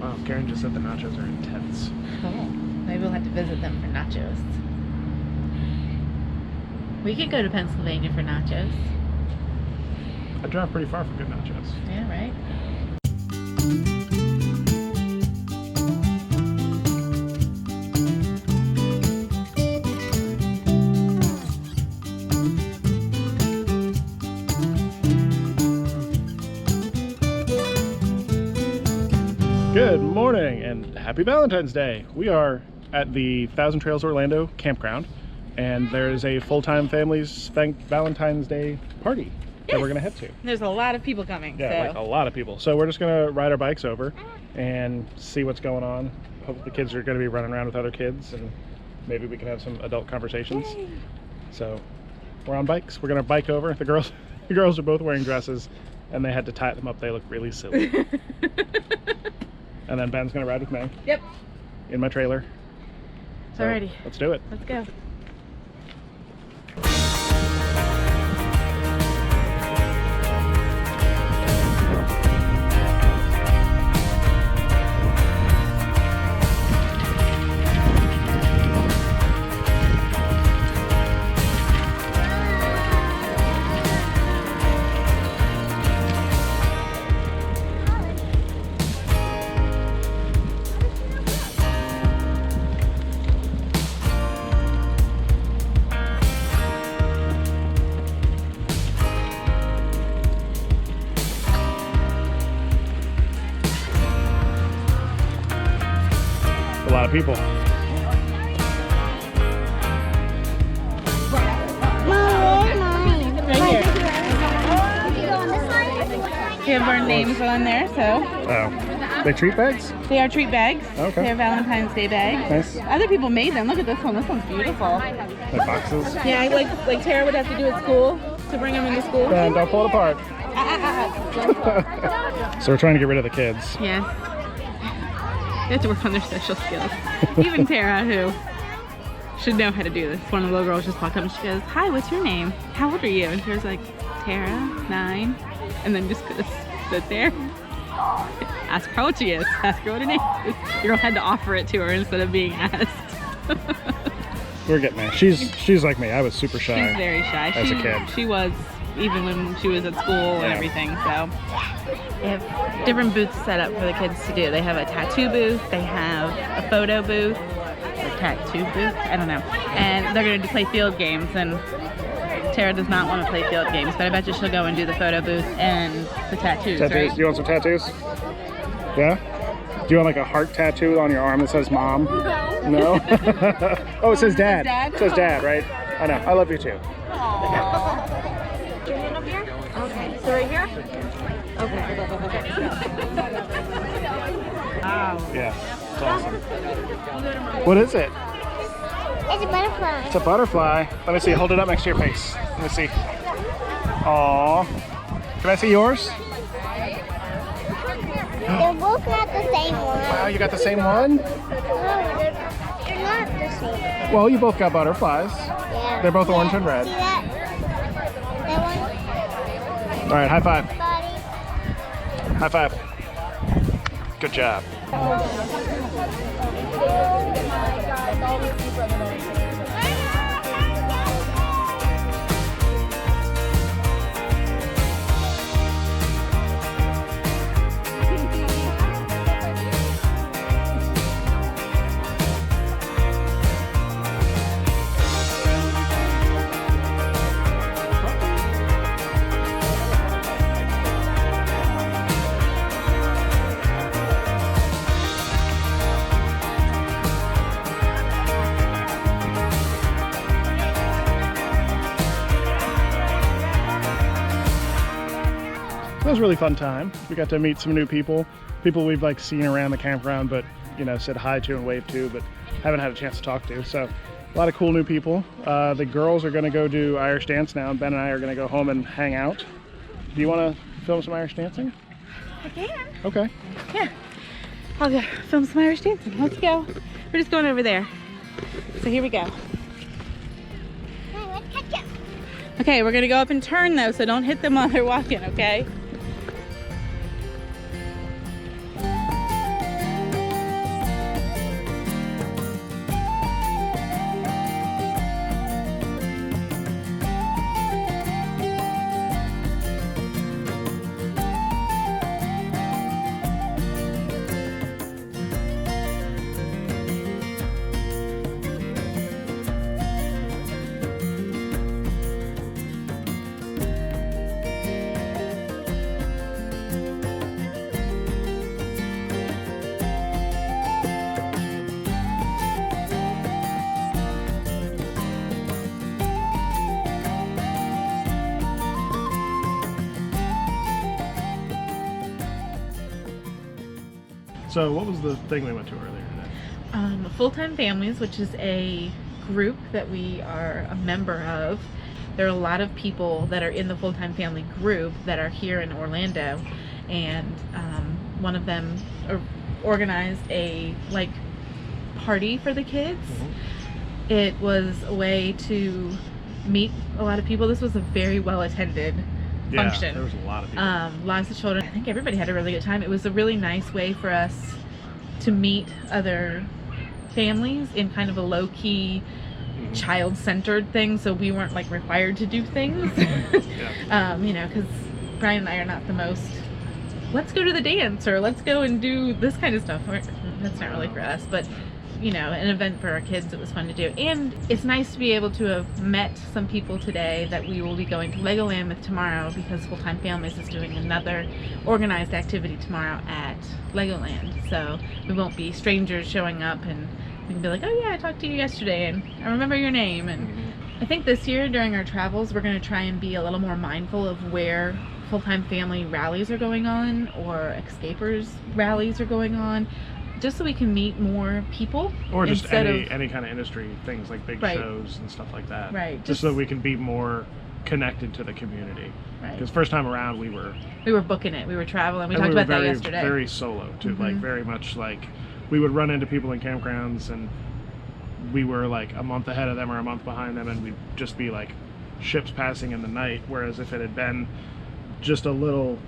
Oh, Karen just said the nachos are intense. Cool. Maybe we'll have to visit them for nachos. We could go to Pennsylvania for nachos. I drive pretty far for good nachos. Yeah, right? Good morning and happy Valentine's Day. We are at the Thousand Trails Orlando campground, and there's a Fulltime Families Valentine's Day party that we're gonna head to. There's a lot of people coming. Yeah, like a lot of people. So we're just gonna ride our bikes over and see what's going on. Hope the kids are gonna be running around with other kids, and maybe we can have some adult conversations. Yay. So we're on bikes. We're gonna bike over. The girls are both wearing dresses, and they had to tie them up. They look really silly. And then Ben's gonna ride with me. Yep. In my trailer. So alrighty. Let's do it. Let's go. A lot of people. Right here. We have our names on there, so. Oh. They treat bags? They are treat bags. Okay. They're Valentine's Day bags. Nice. Other people made them. Look at this one. This one's beautiful. Like boxes? Yeah, like Tara would have to do at school to bring them into school. And don't pull it apart. So we're trying to get rid of the kids. Yes. They have to work on their social skills. Even Tara, who should know how to do this. One of the little girls just walked up and she goes, "Hi, what's your name? How old are you?" And Tara's like, "Tara, 9. And then just sit there. Ask her how old she is. Ask her what her name is. The girl had to offer it to her instead of being asked. We're getting there. She's like me. I was super shy. She's very shy. As a kid. She was, even when she was at school and everything, so. They have different booths set up for the kids to do. They have a tattoo booth, they have a photo booth, or tattoo booth, I don't know. And they're gonna play field games, and Tara does not want to play field games, but I bet you she'll go and do the photo booth and the tattoos, right? You want some tattoos? Yeah? Do you want like a heart tattoo on your arm that says mom? No? Oh, it says dad. It says dad, right? I know. I love you too. Okay, so right here? Okay. Wow. Yeah, it's awesome. What is it? It's a butterfly. It's a butterfly. Let me see. Hold it up next to your face. Let me see. Aww. Can I see yours? They're both not the same one. Wow, you got the same one? No, they're not the same. Well, you both got butterflies. Yeah. They're both orange and red. See that? That one? All right, high five. Body. High five. Good job. It was a really fun time. We got to meet some new people we've like seen around the campground, but you know, said hi to and waved to, but haven't had a chance to talk to. So a lot of cool new people. The girls are gonna go do Irish dance now, and Ben and I are gonna go home and hang out. Do you want to film some Irish dancing? I can. Okay. Yeah. I'll go film some Irish dancing. Let's go. We're just going over there. So here we go. Let's catch up. Okay, we're gonna go up and turn though, so don't hit them while they're walking, okay? So what was the thing we went to earlier today? Fulltime Families, which is a group that we are a member of. There are a lot of people that are in the Fulltime Family group that are here in Orlando, and one of them organized a party for the kids. It was a way to meet a lot of people. This was a very well attended function. There was a lot of people. Lots of children. I think everybody had a really good time. It was a really nice way for us to meet other families in kind of a low-key, child-centered thing, so we weren't required to do things. You know, because Brian and I are not the most, let's go to the dance or let's go and do this kind of stuff. That's not really for us, but you know, an event for our kids, it was fun to do. And it's nice to be able to have met some people today that we will be going to Legoland with tomorrow, because Fulltime Families is doing another organized activity tomorrow at Legoland. So we won't be strangers showing up and we can be like, oh yeah, I talked to you yesterday and I remember your name. And I think this year during our travels, we're going to try and be a little more mindful of where Fulltime Family rallies are going on or escapers rallies are going on, just so we can meet more people. Or just any kind of industry things, like big shows and stuff like that. Right. Just so we can be more connected to the community. Right. Because first time around we were booking it. We were traveling. We talked about that yesterday. Very solo too. Very much we would run into people in campgrounds and we were a month ahead of them or a month behind them, and we'd just be ships passing in the night. Whereas if it had been just a little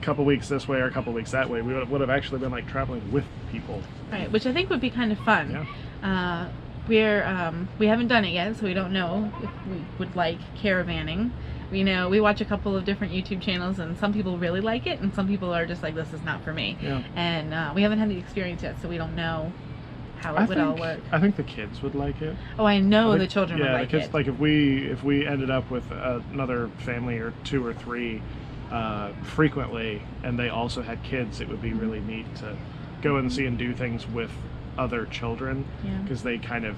couple weeks this way or a couple weeks that way, we would have actually been traveling with people. Right, which I think would be kind of fun. Yeah. We haven't done it yet, so we don't know if we would like caravanning. You know, we watch a couple of different YouTube channels, and some people really like it, and some people are just like, this is not for me. Yeah. And we haven't had the experience yet, so we don't know how it would all work. I think the kids would like it. Oh, I know the children would like it. If we ended up with another family or two or three frequently, and they also had kids, it would be really neat to go and see and do things with other children, because they kind of,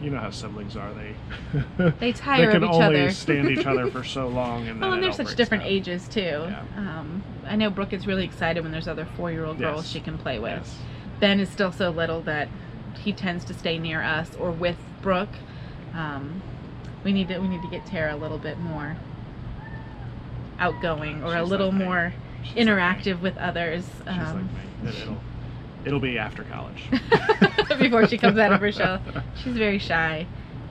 you know how siblings are, they tire they of each can only other. stand each other for so long, and then and they're such different down. Ages too. Yeah. I know Brooke is really excited when there's other 4-year-old girls she can play with. Yes. Ben is still so little that he tends to stay near us or with Brooke. We need to get Tara a little bit more outgoing, or a little more interactive with others. She's like me. It'll be after college. Before she comes out of her shell. She's very shy.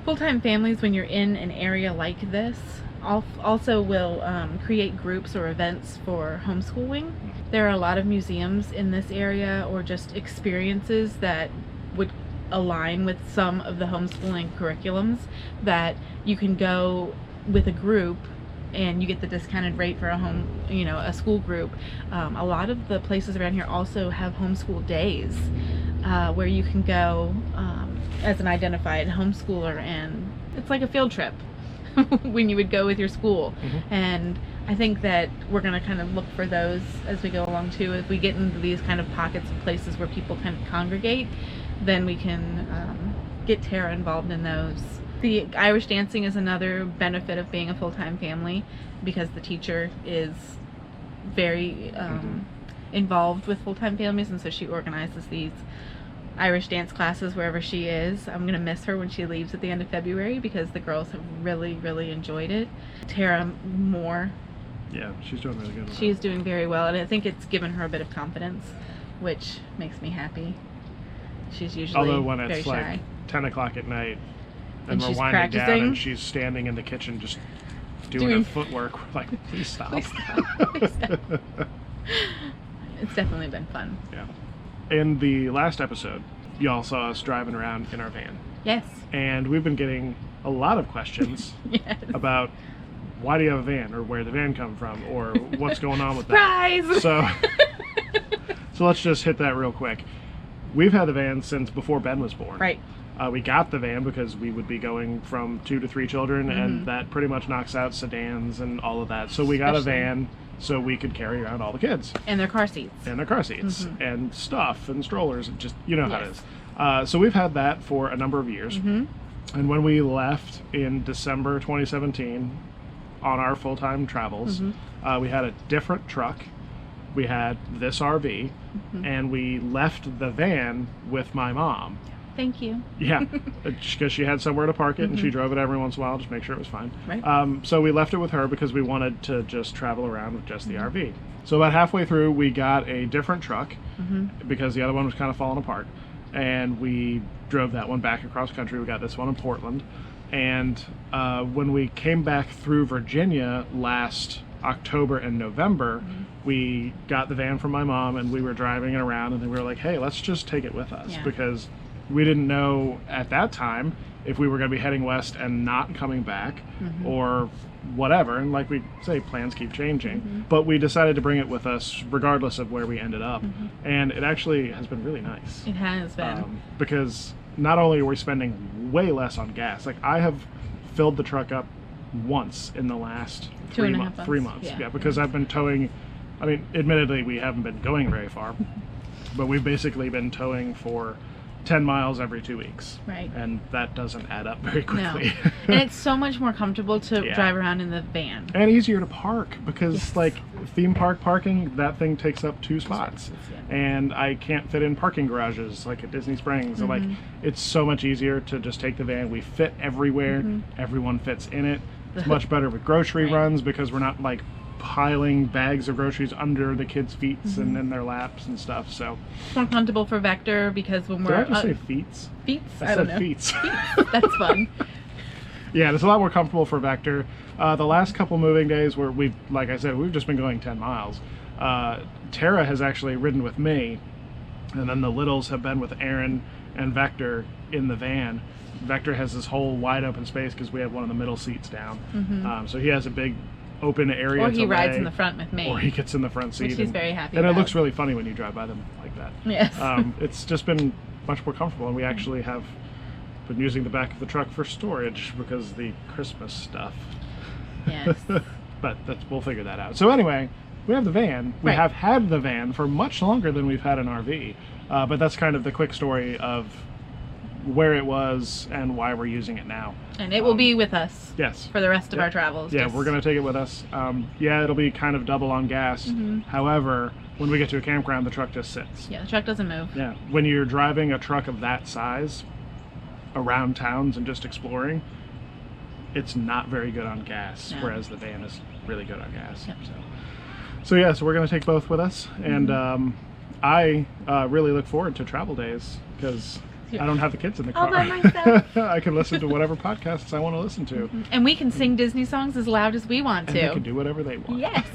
Fulltime Families, when you're in an area like this, also will create groups or events for homeschooling. There are a lot of museums in this area, or just experiences that would align with some of the homeschooling curriculums, that you can go with a group and you get the discounted rate for a school group. A lot of the places around here also have homeschool days, where you can go as an identified homeschooler, and it's like a field trip when you would go with your school. And I think that we're going to kind of look for those as we go along too. If we get into these kind of pockets of places where people kind of congregate, then we can get Tara involved in those. The Irish dancing is another benefit of being a full-time family, because the teacher is very involved with full-time families, and so she organizes these Irish dance classes wherever she is. I'm going to miss her when she leaves at the end of February, because the girls have really, really enjoyed it. Tara more. Yeah, she's doing really good. She's doing very well, and I think it's given her a bit of confidence, which makes me happy. She's usually Although when it's very shy. 10 o'clock at night, and we're she's winding practicing, down, and she's standing in the kitchen just doing her footwork. We're like, please stop. Please stop. Please stop. It's definitely been fun. Yeah. In the last episode, y'all saw us driving around in our van. Yes. And we've been getting a lot of questions about why do you have a van, or where the van come from, or what's going on with Surprise! that. So let's just hit that real quick. We've had the van since before Ben was born. Right. We got the van because we would be going from 2 to 3 children, and that pretty much knocks out sedans and all of that. So we got a van so we could carry around all the kids. And their car seats. And stuff and strollers, and just, you know how it is. So we've had that for a number of years. And when we left in December 2017 on our full-time travels, we had a different truck we had this RV, and we left the van with my mom. Thank you. Yeah, because she had somewhere to park it, and she drove it every once in a while, just make sure it was fine. Right. So we left it with her because we wanted to just travel around with just the RV. So about halfway through, we got a different truck because the other one was kind of falling apart, and we drove that one back across country. We got this one in Portland, and when we came back through Virginia last October and November, we got the van from my mom, and we were driving it around, and we were like, hey, let's just take it with us, because we didn't know at that time if we were going to be heading west and not coming back or whatever. And like we say, plans keep changing, but we decided to bring it with us regardless of where we ended up. And it actually has been really nice. It has been. Because not only are we spending way less on gas, like I have filled the truck up once in the last 3 months. Yeah, because I've been towing. I mean, admittedly, we haven't been going very far, but we've basically been towing for 10 miles every 2 weeks. Right. And that doesn't add up very quickly. No. And it's so much more comfortable to drive around in the van. And easier to park because like theme park parking, that thing takes up 2 spots. And I can't fit in parking garages like at Disney Springs. So like it's so much easier to just take the van. We fit everywhere. Everyone fits in it. It's much better with grocery runs because we're not like piling bags of groceries under the kids' feet and in their laps and stuff. So it's more comfortable for Vector because when we're... Did I just say feets? Feets? I said feets. That's fun. Yeah, it's a lot more comfortable for Vector. The last couple moving days where we've, like I said, we've just been going 10 miles. Tara has actually ridden with me, and then the littles have been with Aaron and Vector in the van. Vector has this whole wide open space because we have one of the middle seats down. So he has a big open area or he to rides lay, in the front with me. or he gets in the front seat. Which he's very happy and about. It looks really funny when you drive by them like that. Yes. It's just been much more comfortable, and we actually have been using the back of the truck for storage because of the Christmas stuff. Yes. But we'll figure that out. So anyway, we have the van. We have had the van for much longer than we've had an RV. But that's kind of the quick story of where it was and why we're using it now. And it will be with us. Yes. For the rest of our travels. Yeah, we're going to take it with us. Yeah, it'll be kind of double on gas. However, when we get to a campground, the truck just sits. Yeah, the truck doesn't move. Yeah. When you're driving a truck of that size around towns and just exploring, it's not very good on gas, whereas the van is really good on gas. Yep. So yeah, so we're going to take both with us. And I really look forward to travel days because I don't have the kids in the car. All by myself. I can listen to whatever podcasts I want to listen to. And we can sing Disney songs as loud as we want to. And they can do whatever they want. Yes.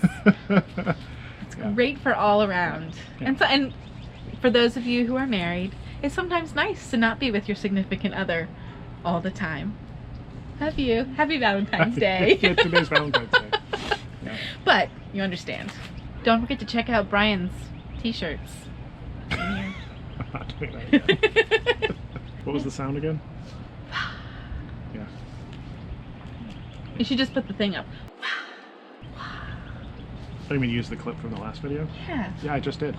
It's great for all around. And for those of you who are married, it's sometimes nice to not be with your significant other all the time. Happy Valentine's Day. Yeah, today's Valentine's Day. Yeah. But you understand. Don't forget to check out Brian's t-shirts. I'm not doing that again. What was the sound again? Yeah. You should just put the thing up. I mean, use the clip from the last video? Yeah. Yeah, I just did.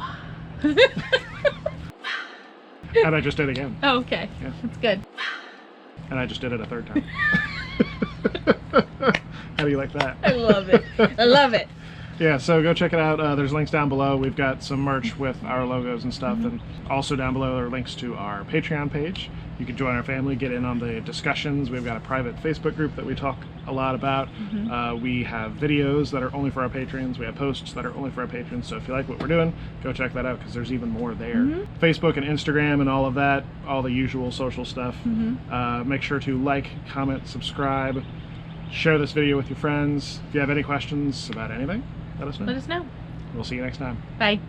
And I just did again. Oh, okay. Yeah. That's good. And I just did it a third time. How do you like that? I love it. I love it. Yeah, so go check it out. There's links down below. We've got some merch with our logos and stuff, and also down below are links to our Patreon page. You can join our family, get in on the discussions. We've got a private Facebook group that we talk a lot about. We have videos that are only for our patrons. We have posts that are only for our patrons. So if you like what we're doing, go check that out because there's even more there. Facebook and Instagram and all of that, all the usual social stuff. Make sure to like, comment, subscribe, share this video with your friends. If you have any questions about anything, let us know. Let us know. We'll see you next time. Bye.